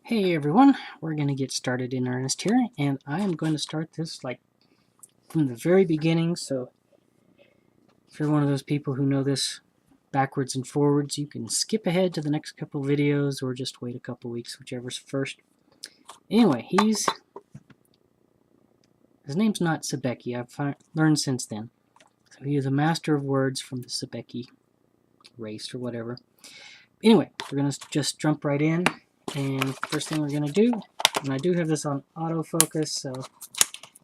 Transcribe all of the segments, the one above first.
Hey everyone, we're going to get started in earnest here, and I am going to start this like from the very beginning, so if you're one of those people who know this backwards and forwards, you can skip ahead to the next couple videos or just wait a couple weeks, whichever's first. Anyway, his name's not Sebeki, I've learned since then. So he is a Master of Words from the Sebeki race or whatever. Anyway, we're going to just jump right in. And first thing we're going to do, and I do have this on autofocus, so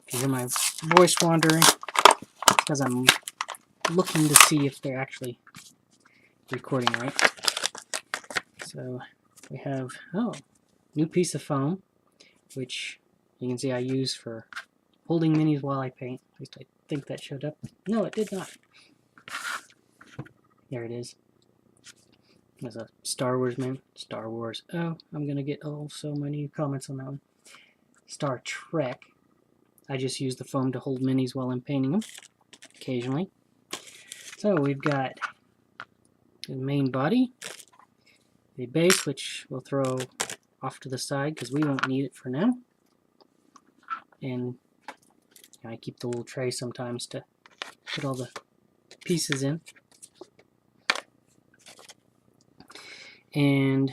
if you hear my voice wandering, it's because I'm looking to see if they're actually recording right. So we have, new piece of foam, which you can see I use for holding minis while I paint. At least I think that showed up. No, it did not. There it is. There's a Star Wars man. Star Wars. Oh, I'm going to get so many comments on that one. Star Trek. I just use the foam to hold minis while I'm painting them, occasionally. So we've got the main body, the base, which we'll throw off to the side because we won't need it for now. And I keep the little tray sometimes to put all the pieces in. And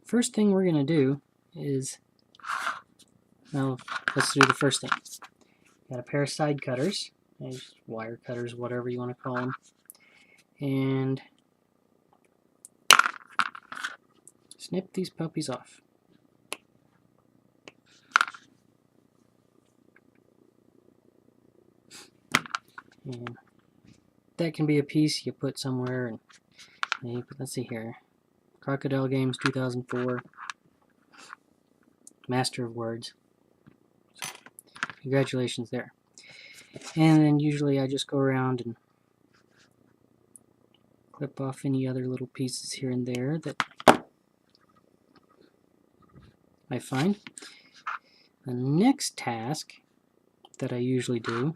first thing we're going to do is, well, let's do the first thing. Got a pair of side cutters, wire cutters, whatever you want to call them. And snip these puppies off. And that can be a piece you put somewhere. And let's see here. Crocodile Games 2004. Master of Words. So, congratulations there. And then usually I just go around and clip off any other little pieces here and there that I find. The next task that I usually do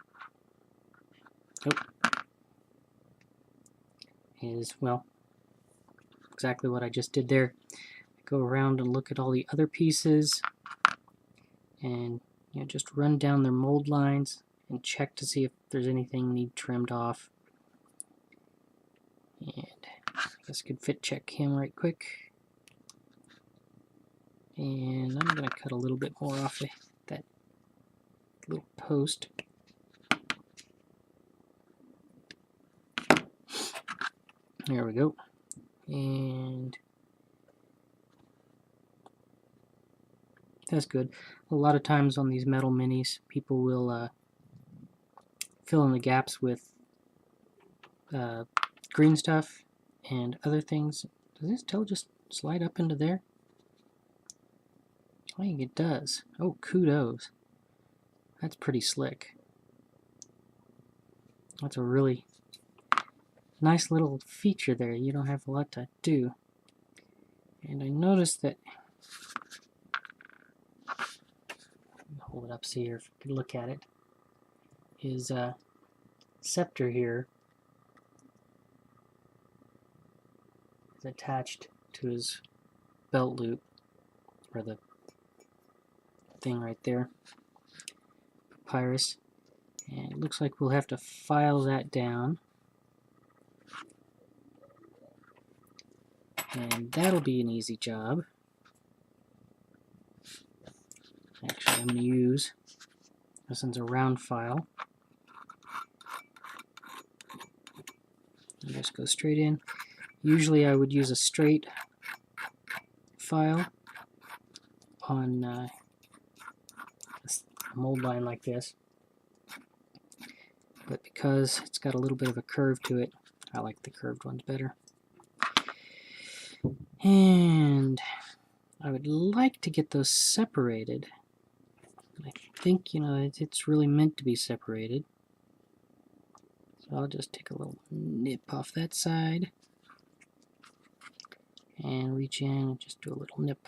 is, well, exactly what I just did there. I go around and look at all the other pieces and just run down their mold lines and check to see if there's anything need trimmed off. And I guess I could fit check him right quick. And I'm going to cut a little bit more off of that little post. There we go. And that's good. A lot of times on these metal minis, people will fill in the gaps with green stuff and other things. Does this tail just slide up into there? I think it does. Oh, kudos. That's pretty slick. That's a really nice little feature there. You don't have a lot to do. And I noticed that, hold it up so you can look at it, his scepter here is attached to his belt loop, or the thing right there, papyrus, and it looks like we'll have to file that down, and that'll be an easy job. Actually, I'm going to use, this one's a round file, and just go straight in. Usually I would use a straight file on a mold line like this, but because it's got a little bit of a curve to it, I like the curved ones better. And I would like to get those separated. I think, it's really meant to be separated. So I'll just take a little nip off that side and reach in and just do a little nip.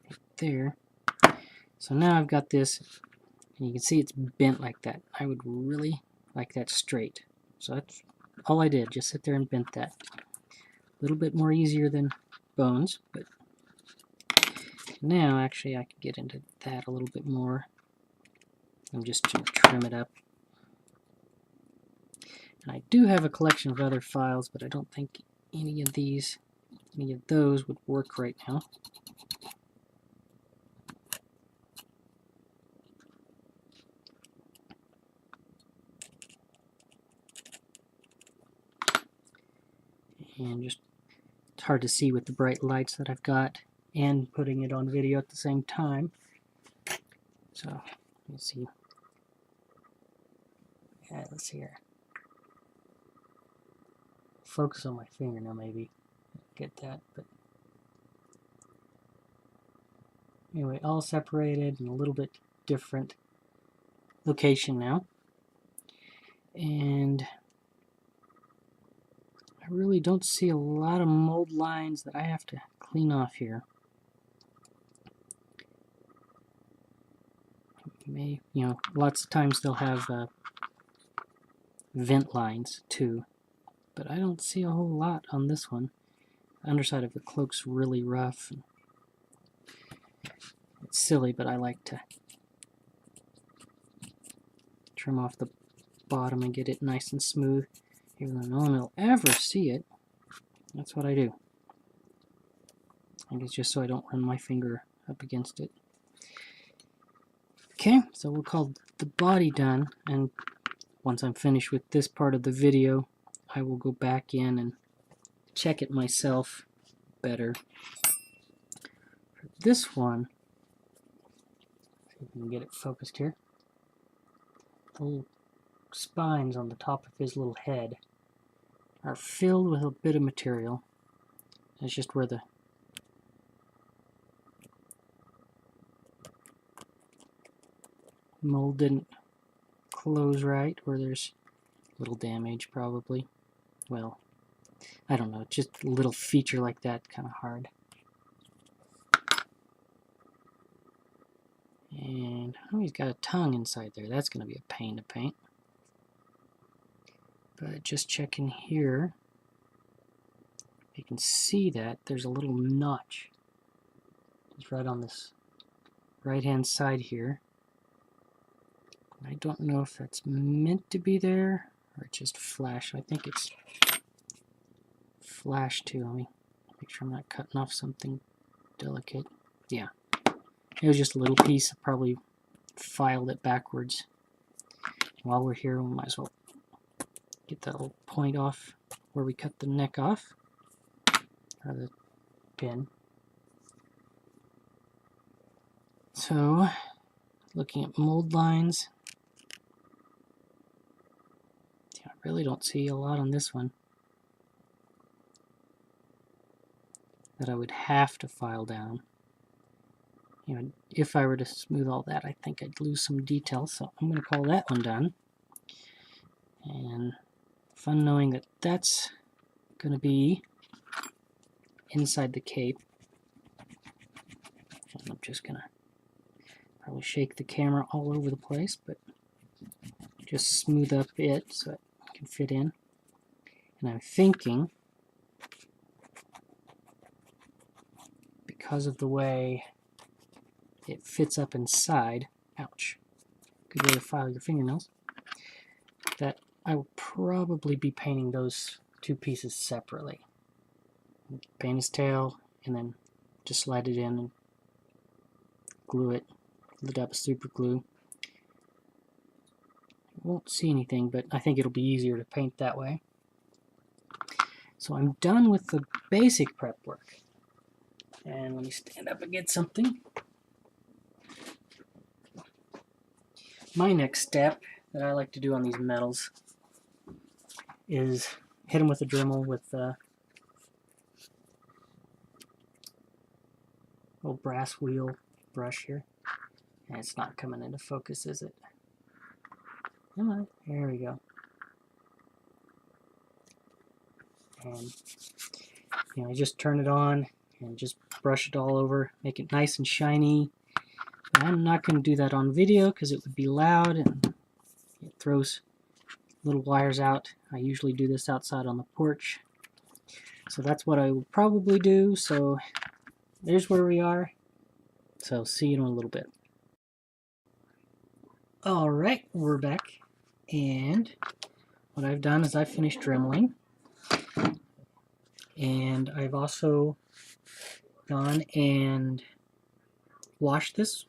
Right there. So now I've got this, and you can see it's bent like that. I would really like that straight. So that's all I did, just sit there and bent that. A little bit more easier than bones, but now actually I can get into that a little bit more. I'm just to trim it up. And I do have a collection of other files, but I don't think any of those would work right now. And just, it's hard to see with the bright lights that I've got and putting it on video at the same time. So, let's see. Yeah, let's see here. Focus on my fingernail, maybe. Get that, but anyway, all separated in a little bit different location now. And I really don't see a lot of mold lines that I have to clean off here. Lots of times they'll have vent lines too, but I don't see a whole lot on this one. The underside of the cloak's really rough. It's silly, but I like to trim off the bottom and get it nice and smooth. Even though no one will ever see it, that's what I do. I think it's just so I don't run my finger up against it. Okay, so we'll call the body done, and once I'm finished with this part of the video, I will go back in and check it myself better. For this one, see if we can get it focused here. The little spines on the top of his little head are filled with a bit of material. That's just where the mold didn't close right, or there's a little damage probably. Well, I don't know, just a little feature like that, kind of hard. And he's got a tongue inside there. That's going to be a pain to paint. But just checking here, you can see that there's a little notch. It's right on this right-hand side here. I don't know if that's meant to be there or it just flashed. I think it's flashed too. Let me make sure I'm not cutting off something delicate. Yeah, it was just a little piece. I probably filed it backwards. While we're here, we might as well get that little point off where we cut the neck off, or the pin. So, looking at mold lines, I really don't see a lot on this one that I would have to file down. If I were to smooth all that, I think I'd lose some detail, so I'm going to call that one done. And fun knowing that that's going to be inside the cape. And I'm just going to probably shake the camera all over the place, but just smooth up it so it can fit in. And I'm thinking, because of the way it fits up inside, ouch, good way to file your fingernails, that I will probably be painting those two pieces separately. Paint his tail and then just slide it in and glue it, lit up super glue. You won't see anything, but I think it'll be easier to paint that way. So I'm done with the basic prep work. And let me stand up and get something. My next step that I like to do on these metals is hit them with a Dremel with a little brass wheel brush here. And it's not coming into focus, is it? Come on, there we go. And I just turn it on and just brush it all over, make it nice and shiny. I'm not going to do that on video because it would be loud and it throws little wires out. I usually do this outside on the porch. So that's what I will probably do. So there's where we are. So see you in a little bit. Alright, we're back. And what I've done is I've finished dremeling. And I've also gone and washed this.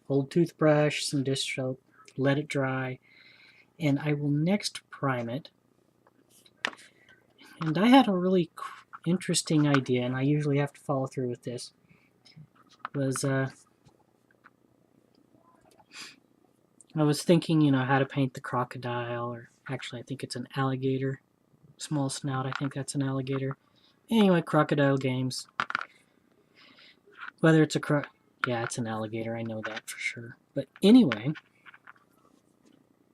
Old toothbrush, some dish soap, let it dry. And I will next prime it. And I had a really interesting idea, and I usually have to follow through with this. I was thinking, how to paint the crocodile, or actually I think it's an alligator. Small snout, I think that's an alligator. Anyway, Crocodile Games. Whether it's yeah, it's an alligator, I know that for sure. But anyway, I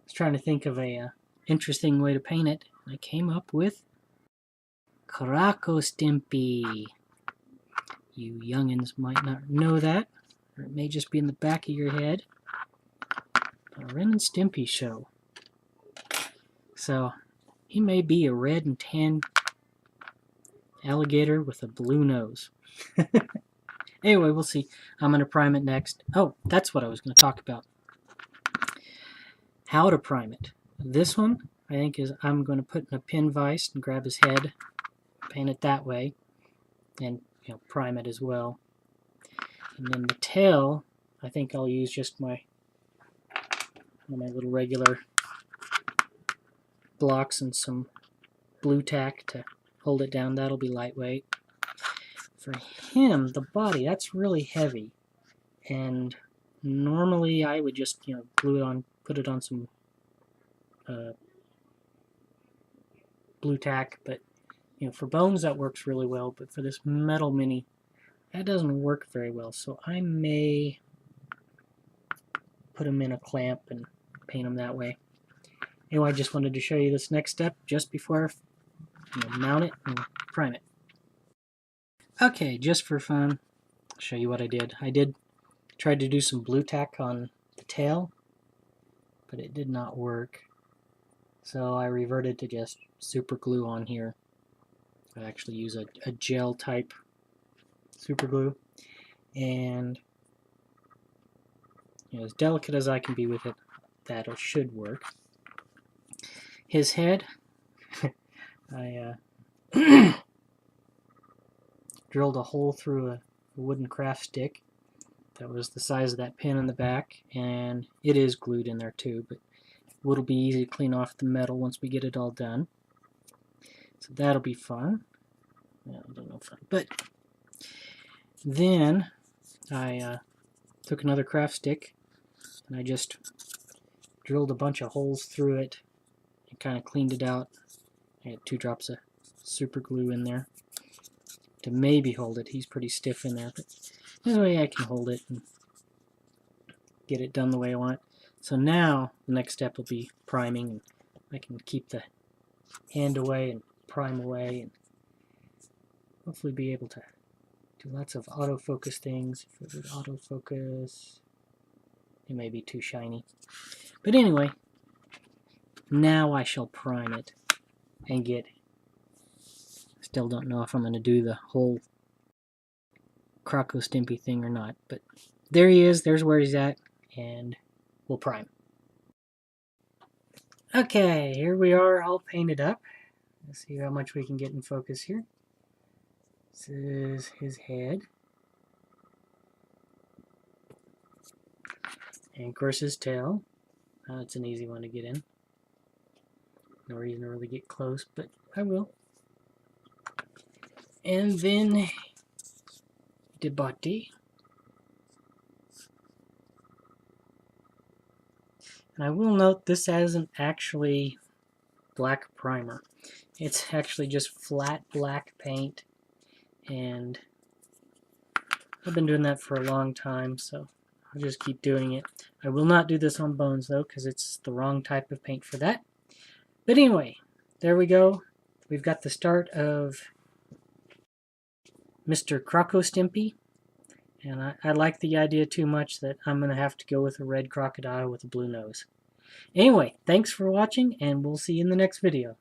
was trying to think of a interesting way to paint it, and I came up with Crocostimpy. You youngins might not know that, or it may just be in the back of your head. A Ren and Stimpy show. So, he may be a red and tan alligator with a blue nose. Anyway, we'll see. I'm going to prime it next. Oh, that's what I was going to talk about. How to prime it. This one, I think, is I'm going to put in a pin vise and grab his head, paint it that way, and prime it as well. And then the tail, I think I'll use just my little regular blocks and some blue tack to hold it down. That'll be lightweight. For him, the body, that's really heavy, and normally I would just glue it on, put it on some blue tack, but for bones that works really well, but for this metal mini that doesn't work very well, so I may put them in a clamp and paint them that way. Anyway, I just wanted to show you this next step just before I mount it and prime it. Okay, just for fun, I'll show you what I did. I tried to do some blue tack on the tail, but it did not work. So I reverted to just super glue on here. I actually use a gel type super glue, and as delicate as I can be with it, that should work. His head, I drilled a hole through a wooden craft stick that was the size of that pin in the back, and it is glued in there too, but it'll be easy to clean off the metal once we get it all done. So that'll be fun. Well, I don't know fun, but then I took another craft stick and I just drilled a bunch of holes through it and kind of cleaned it out. I had 2 drops of super glue in there to maybe hold it. He's pretty stiff in there, but this way I can hold it and get it done the way I want. So now the next step will be priming, and I can keep the hand away and prime away and hopefully be able to do lots of autofocus things. If it would autofocus, it may be too shiny. But anyway, now I shall prime it and get, still don't know if I'm going to do the whole Crocostimpy thing or not, but there he is, there's where he's at, and we'll prime. Okay, here we are all painted up. Let's see how much we can get in focus here. This is his head. And of course his tail. It's an easy one to get in. No reason to really get close, but I will. And then the body. And I will note this isn't actually black primer. It's actually just flat black paint, and I've been doing that for a long time, so I'll just keep doing it. I will not do this on bones though, because it's the wrong type of paint for that. But anyway, there we go. We've got the start of Mr. Crocostimpy, and I like the idea too much that I'm going to have to go with a red crocodile with a blue nose. Anyway, thanks for watching, and we'll see you in the next video.